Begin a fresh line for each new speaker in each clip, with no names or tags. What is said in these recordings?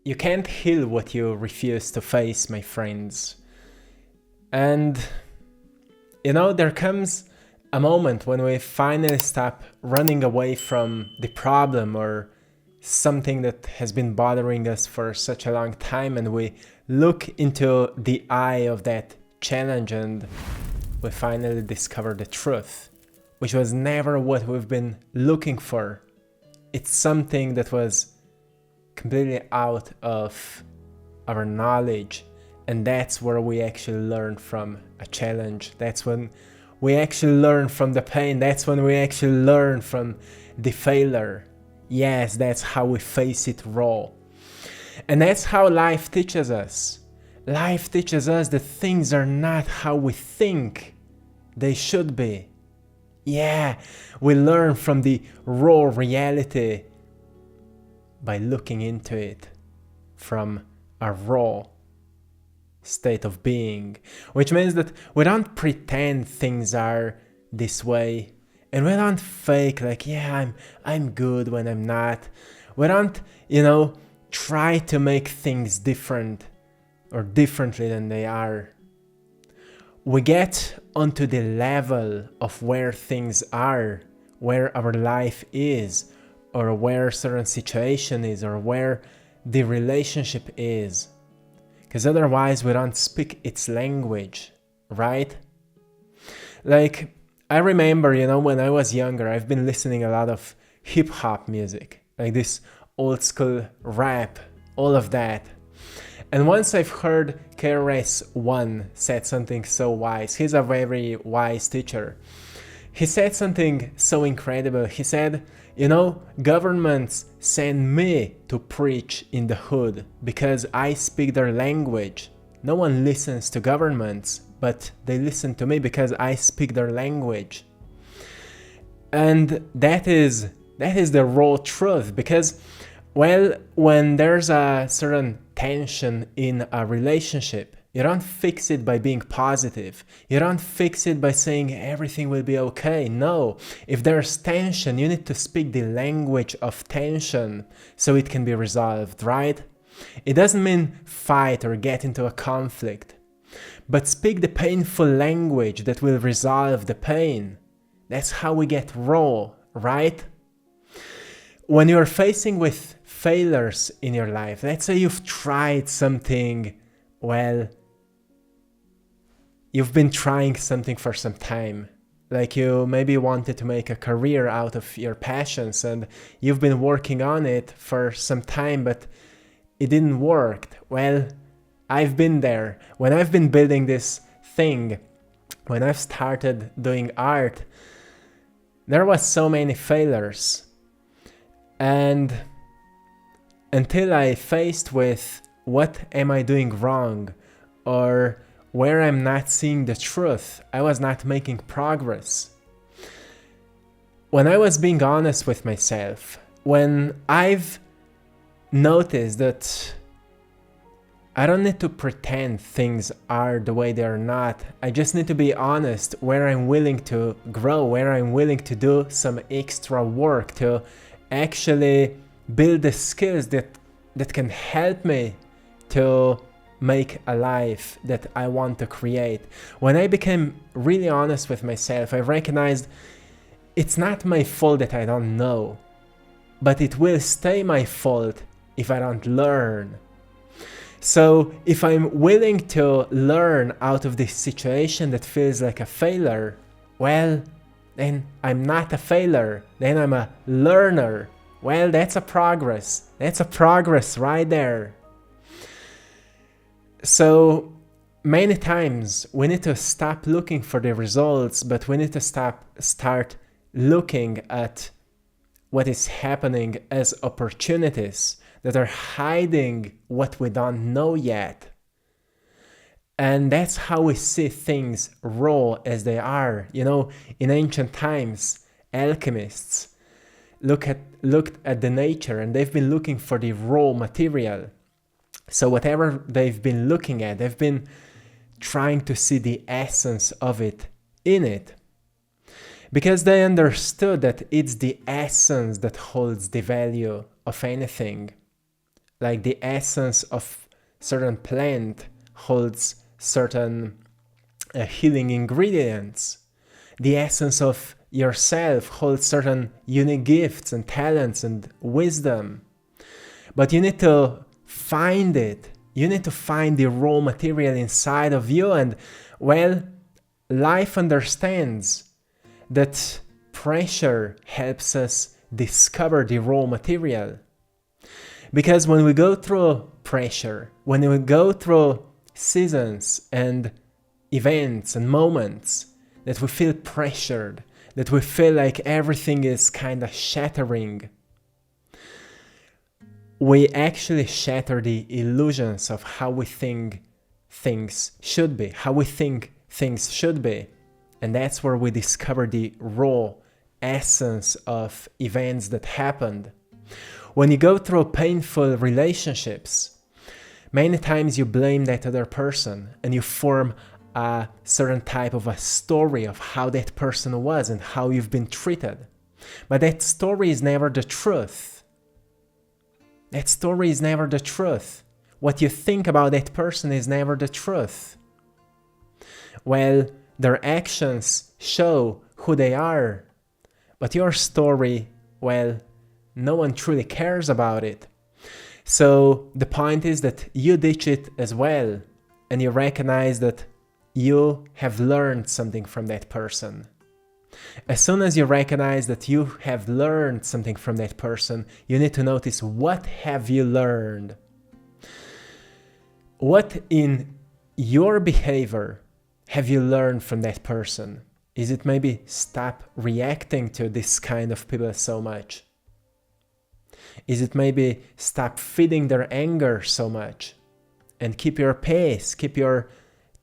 you can't heal what you refuse to face, my friends. And, there comes a moment when we finally stop running away from the problem or something that has been bothering us for such a long time, and we look into the eye of that challenge and we finally discover the truth, which was never what we've been looking for. It's something that was completely out of our knowledge, and that's where we actually learn from a challenge. That's when we actually learn from the pain. That's when we actually learn from the failure. Yes, that's how we face it raw. And that's how life teaches us. Life teaches us that things are not how we think they should be. Yeah, we learn from the raw reality by looking into it from a raw state of being, which means that we don't pretend things are this way, and we don't fake like, yeah, I'm good when I'm not. We don't, try to make things different or differently than they are. We get onto the level of where things are, where our life is, or where a certain situation is, or where the relationship is. Because otherwise we don't speak its language, right? Like, I remember, when I was younger, I've been listening a lot of hip-hop music, like this old school rap, all of that. And once I've heard KRS-One said something so wise. He's a very wise teacher. He said something so incredible. He said, governments send me to preach in the hood because I speak their language. No one listens to governments, but they listen to me because I speak their language. And that is the raw truth, because, when there's a certain tension in a relationship, you don't fix it by being positive. You don't fix it by saying everything will be okay. No, if there's tension, you need to speak the language of tension so it can be resolved, right? It doesn't mean fight or get into a conflict, but speak the painful language that will resolve the pain. That's how we get raw, right? When you're facing with failures in your life, let's say you've tried something, you've been trying something for some time, like you maybe wanted to make a career out of your passions and you've been working on it for some time, but it didn't work. I've been there. When I've been building this thing, when I've started doing art, there was so many failures. And until I faced with what am I doing wrong, or where I'm not seeing the truth, I was not making progress. When I was being honest with myself, when I've noticed that I don't need to pretend things are the way they are not, I just need to be honest where I'm willing to grow, where I'm willing to do some extra work to actually build the skills that can help me to make a life that I want to create. When I became really honest with myself, I recognized it's not my fault that I don't know, but it will stay my fault if I don't learn. So if I'm willing to learn out of this situation that feels like a failure, then I'm not a failure, then I'm a learner. That's a progress. That's a progress right there. So many times we need to stop looking for the results, but we need to start looking at what is happening as opportunities that are hiding what we don't know yet. And that's how we see things raw as they are. In ancient times, alchemists looked at the nature and they've been looking for the raw material. So whatever they've been looking at, they've been trying to see the essence of it in it. Because they understood that it's the essence that holds the value of anything. Like the essence of certain plant holds certain healing ingredients. The essence of yourself holds certain unique gifts and talents and wisdom. But you need to find it. You need to find the raw material inside of you. And, well, life understands that pressure helps us discover the raw material. Because when we go through pressure, when we go through seasons and events and moments that we feel pressured, that we feel like everything is kind of shattering, we actually shatter the illusions of how we think things should be, how we think things should be. And that's where we discover the raw essence of events that happened. When you go through painful relationships, many times you blame that other person and you form a certain type of a story of how that person was and how you've been treated. But that story is never the truth. That story is never the truth. What you think about that person is never the truth. Well, their actions show who they are, but your story, well, no one truly cares about it. So the point is that you ditch it as well, and you recognize that you have learned something from that person. As soon as you recognize that you have learned something from that person, you need to notice, what have you learned? What in your behavior have you learned from that person? Is it maybe stop reacting to this kind of people so much? Is it maybe stop feeding their anger so much and keep your pace, keep your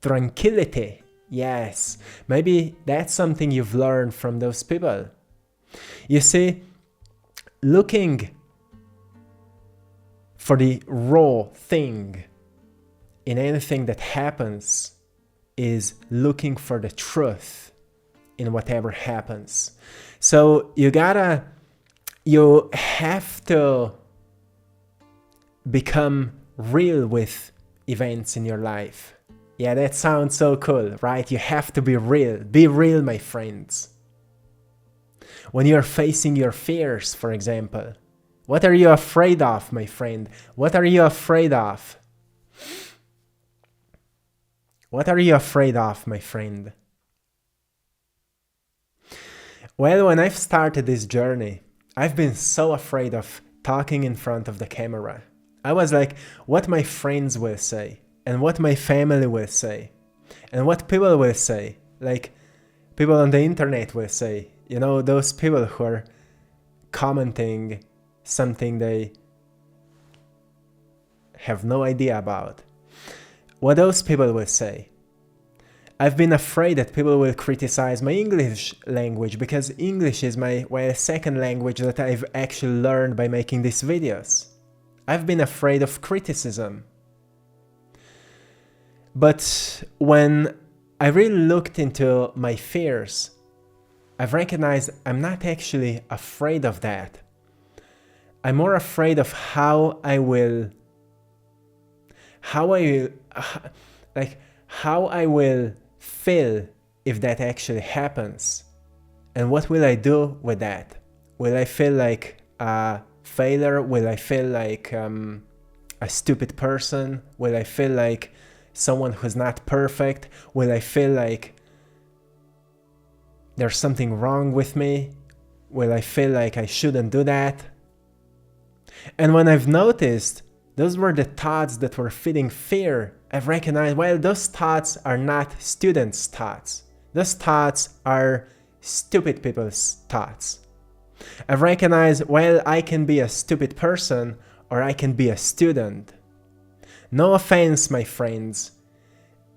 tranquility? Yes, maybe that's something you've learned from those people. You see, looking for the raw thing in anything that happens is looking for the truth in whatever happens. So you have to become real with events in your life. Yeah, that sounds so cool, right? You have to be real. Be real, my friends. When you're facing your fears, for example, what are you afraid of, my friend? What are you afraid of? What are you afraid of, my friend? Well, when I've started this journey, I've been so afraid of talking in front of the camera. I was like, what my friends will say, and what my family will say, and what people will say. Like, people on the internet will say, you know, those people who are commenting something they have no idea about. What those people will say. I've been afraid that people will criticize my English language, because English is my, well, second language that I've actually learned by making these videos. I've been afraid of criticism. But when I really looked into my fears, I've recognized I'm not actually afraid of that. I'm more afraid of how I will feel if that actually happens. And what will I do with that? Will I feel like a failure? Will I feel like a stupid person? Will I feel like someone who's not perfect? Will I feel like there's something wrong with me? Will I feel like I shouldn't do that? And when I've noticed those were the thoughts that were feeding fear, I've recognized, well, those thoughts are not students' thoughts. Those thoughts are stupid people's thoughts. I've recognized, well, I can be a stupid person or I can be a student. No offense, my friends.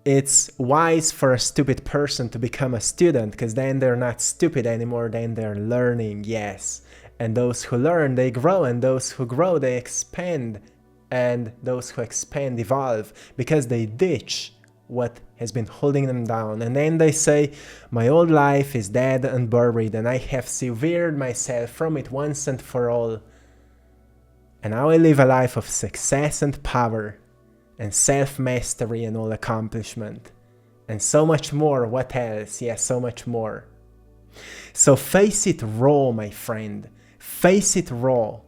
It's wise for a stupid person to become a student, because then they're not stupid anymore, then they're learning, yes. And those who learn, they grow, and those who grow, they expand. And those who expand evolve, because they ditch what has been holding them down. And then they say, my old life is dead and buried, and I have severed myself from it once and for all. And now I live a life of success and power and self-mastery and all accomplishment. And so much more. What else? Yes, so much more. So face it raw, my friend. Face it raw.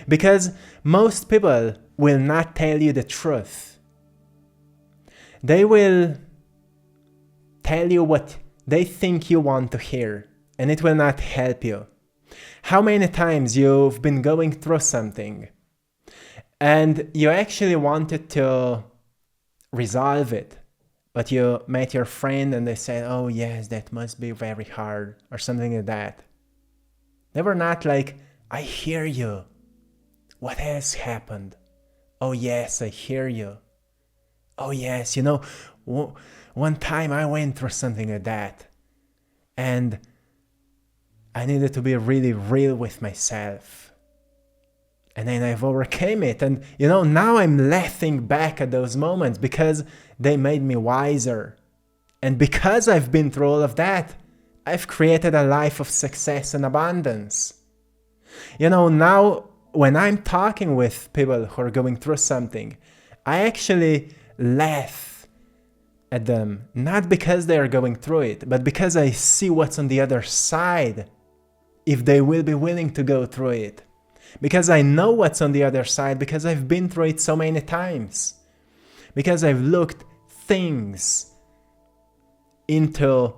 Because most people will not tell you the truth. They will tell you what they think you want to hear, and it will not help you. How many times you've been going through something and you actually wanted to resolve it, but you met your friend and they said, oh yes, that must be very hard, or something like that. They were not like, I hear you. What else happened? Oh yes, I hear you. Oh yes, you know, one time I went through something like that, and I needed to be really real with myself. And then I've overcame it. And you know, now I'm laughing back at those moments because they made me wiser. And because I've been through all of that, I've created a life of success and abundance. You know, now when I'm talking with people who are going through something, I actually laugh at them, not because they are going through it, but because I see what's on the other side, if they will be willing to go through it. Because I know what's on the other side, because I've been through it so many times. Because I've looked things into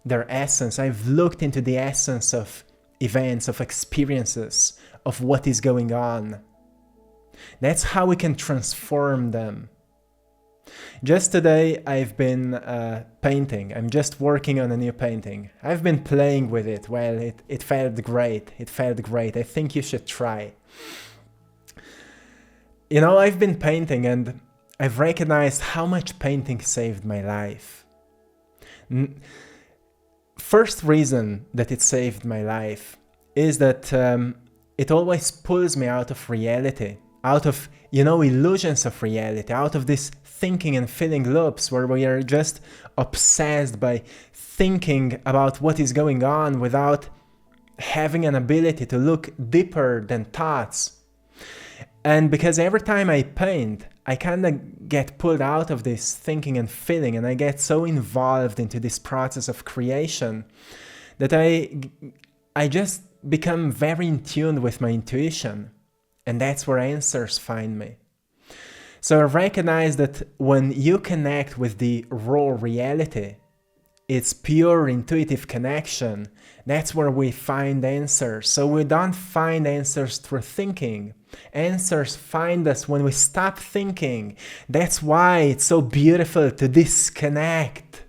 their essence. I've looked into the essence of events, of experiences, of what is going on. That's how we can transform them. Just today I've been painting. I'm just working on a new painting. I've been playing with it. Well, it felt great. It felt great. I think you should try. You know, I've been painting and I've recognized how much painting saved my life. First reason that it saved my life is that it always pulls me out of reality, out of, you know, illusions of reality, out of this thinking and feeling loops where we are just obsessed by thinking about what is going on without having an ability to look deeper than thoughts. And because every time I paint, I kind of get pulled out of this thinking and feeling, and I get so involved into this process of creation that I just become very in tune with my intuition, and that's where answers find me. So I recognize that when you connect with the raw reality, it's pure intuitive connection. That's where we find answers. So we don't find answers through thinking. Answers find us when we stop thinking. That's why it's so beautiful to disconnect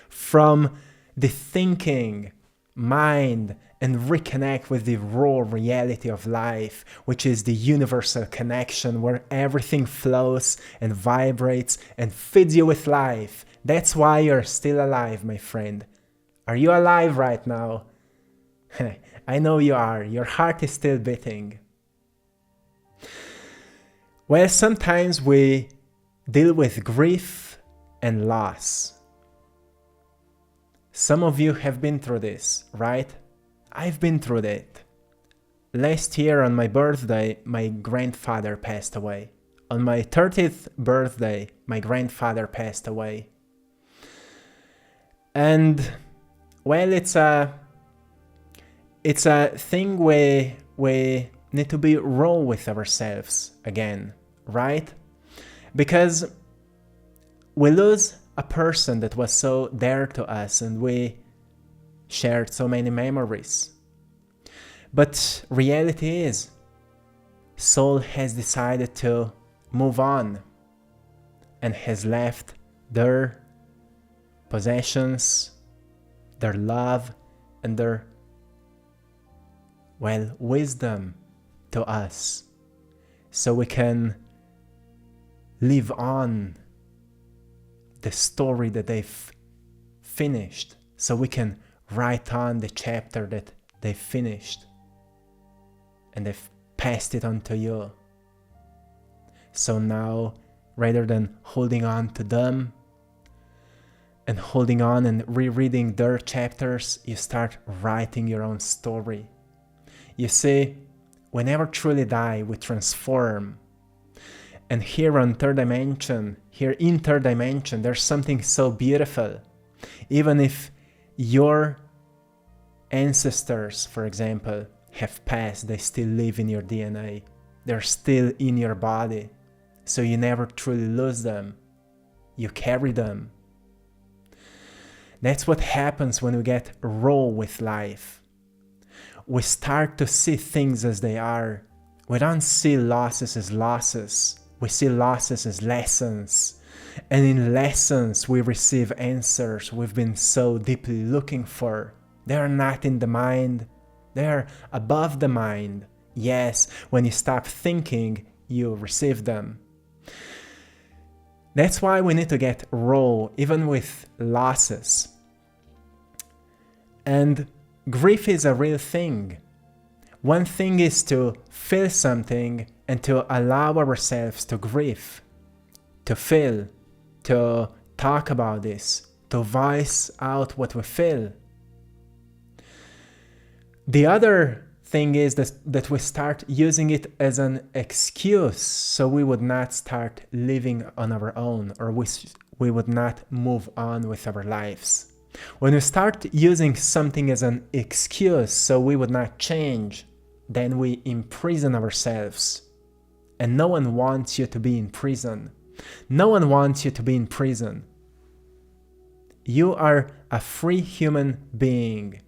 from the thinking mind and reconnect with the raw reality of life, which is the universal connection where everything flows and vibrates and feeds you with life. That's why you're still alive, my friend. Are you alive right now? I know you are. Your heart is still beating. Well, sometimes we deal with grief and loss. Some of you have been through this, right? I've been through it. Last year on my birthday, my grandfather passed away. On my 30th birthday, my grandfather passed away. And, well, it's a thing we need to be raw with ourselves again, right? Because we lose a person that was so dear to us and we shared so many memories. But reality is, soul has decided to move on and has left their possessions, their love, and their, well, wisdom to us, so we can live on the story that they've finished, so we can write on the chapter that they finished and they've passed it on to you. So now, rather than holding on to them and holding on and rereading their chapters, you start writing your own story. You see, We never truly die, we transform. And here in third dimension, there's something so beautiful. Even if your ancestors, for example, have passed, they still live in your DNA. They're still in your body. So you never truly lose them. You carry them. That's what happens when we get raw with life. We start to see things as they are. We don't see losses as losses. We see losses as lessons. And in lessons, we receive answers we've been so deeply looking for. They are not in the mind. They are above the mind. Yes, when you stop thinking, you receive them. That's why we need to get raw, even with losses. And grief is a real thing. One thing is to feel something and to allow ourselves to grieve, to feel, to talk about this, to voice out what we feel. The other thing is that we start using it as an excuse, so we would not start living on our own, or we would not move on with our lives. When we start using something as an excuse so we would not change, then we imprison ourselves. And no one wants you to be in prison. No one wants you to be in prison. You are a free human being.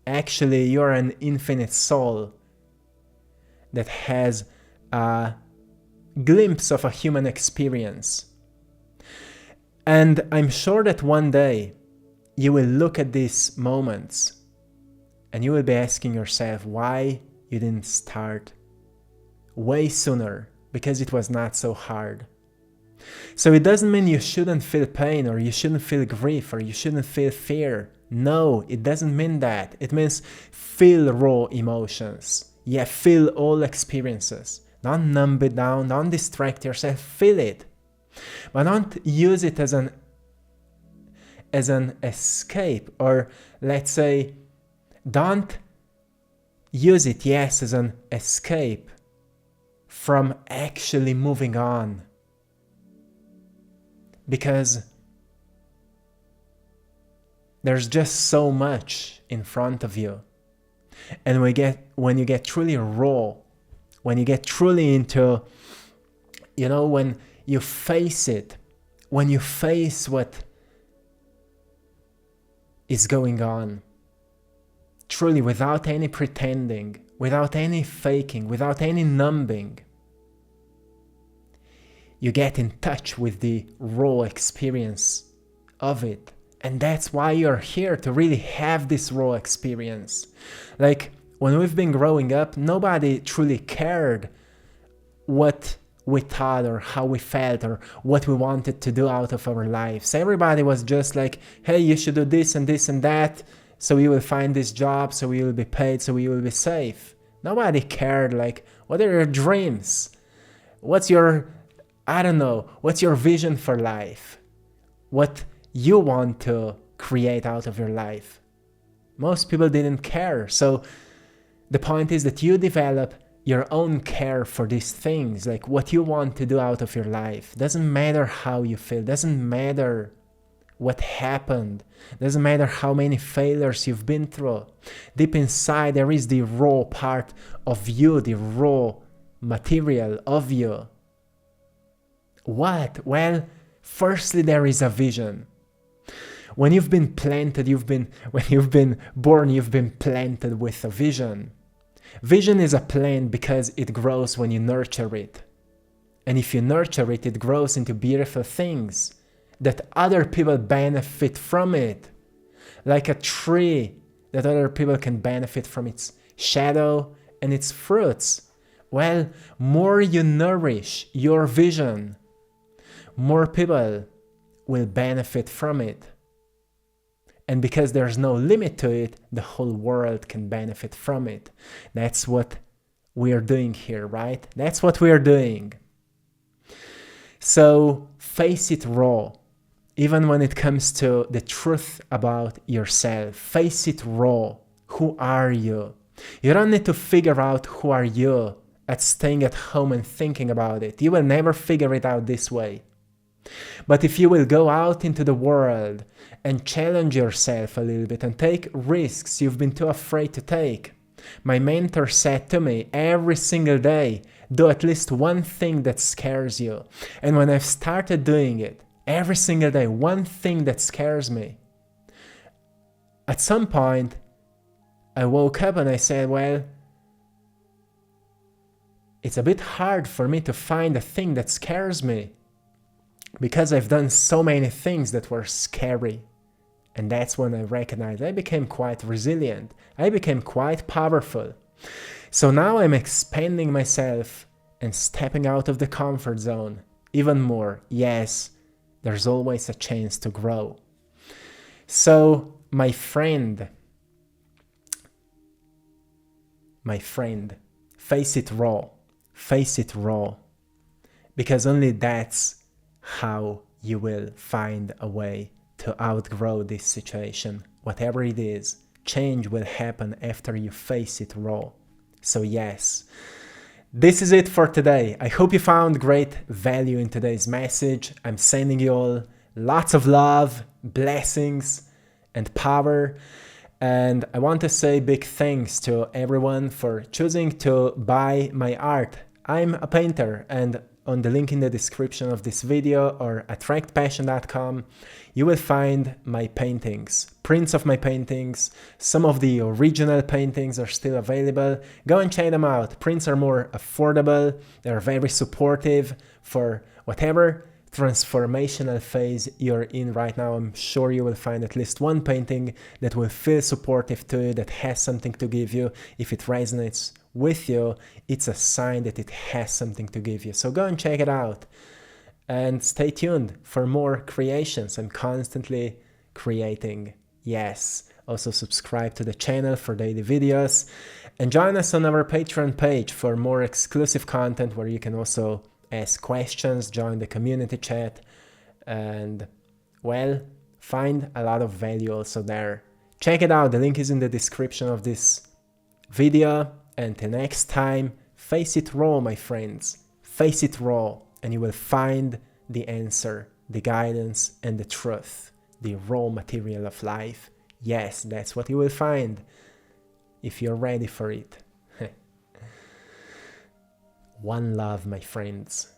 Actually, you are an infinite soul that has a glimpse of a human experience. And I'm sure that one day you will look at these moments and you will be asking yourself why you didn't start way sooner, because it was not so hard. So it doesn't mean you shouldn't feel pain, or you shouldn't feel grief, or you shouldn't feel fear. No, it doesn't mean that. It means feel raw emotions. Yeah, feel all experiences. Don't numb it down, don't distract yourself, feel it. But don't use it as an escape, or let's say, don't use it, yes, as an escape from actually moving on. Because there's just so much in front of you. And when you get truly raw, when you get truly into, when you face it, when you face what is going on, truly without any pretending, without any faking, without any numbing, you get in touch with the raw experience of it. And that's why you're here, to really have this raw experience. Like, when we've been growing up, nobody truly cared what we thought or how we felt or what we wanted to do out of our lives. Everybody was just like, hey, you should do this and this and that, so you will find this job, so you will be paid, so you will be safe. Nobody cared, like, what are your dreams? What's your vision for life? What you want to create out of your life? Most people didn't care. So the point is that you develop your own care for these things, like what you want to do out of your life. Doesn't matter how you feel, doesn't matter what happened, doesn't matter how many failures you've been through. Deep inside there is the raw part of you, the raw material of you. What? Well, firstly, there is a vision. When you've been planted, when you've been born, you've been planted with a vision. Vision is a plant because it grows when you nurture it. And if you nurture it, it grows into beautiful things that other people benefit from it. Like a tree that other people can benefit from its shadow and its fruits. Well, more you nourish your vision, more people will benefit from it. And because there's no limit to it, the whole world can benefit from it. That's what we are doing here, right? That's what we are doing. So face it raw. Even when it comes to the truth about yourself, face it raw. Who are you? You don't need to figure out who are you at staying at home and thinking about it. You will never figure it out this way. But if you will go out into the world and challenge yourself a little bit and take risks you've been too afraid to take. My mentor said to me every single day, do at least one thing that scares you. And when I've started doing it, every single day, one thing that scares me, at some point, I woke up and I said, well, it's a bit hard for me to find a thing that scares me because I've done so many things that were scary. And that's when I recognized I became quite resilient. I became quite powerful. So now I'm expanding myself and stepping out of the comfort zone even more. Yes, there's always a chance to grow. So my friend, face it raw. Face it raw. Because only that's how you will find a way to outgrow this situation. Whatever it is, change will happen after you face it raw. So yes, this is it for today. I hope you found great value in today's message. I'm sending you all lots of love, blessings, and power. And I want to say big thanks to everyone for choosing to buy my art. I'm a painter, and on the link in the description of this video or AttractPassion.com, you will find my paintings, prints of my paintings. Some of the original paintings are still available. Go and check them out. Prints are more affordable. They're very supportive for whatever transformational phase you're in right now. I'm sure you will find at least one painting that will feel supportive to you, that has something to give you. If it resonates with you, it's a sign that it has something to give you. So go and check it out and stay tuned for more creations. I'm constantly creating. Yes. Also subscribe to the channel for daily videos and join us on our Patreon page for more exclusive content where you can also ask questions, join the community chat, and well, find a lot of value also there. Check it out. The link is in the description of this video. Until next time, face it raw, my friends. Face it raw, and you will find the answer, the guidance, and the truth, the raw material of life. Yes, that's what you will find if you're ready for it. One love, my friends.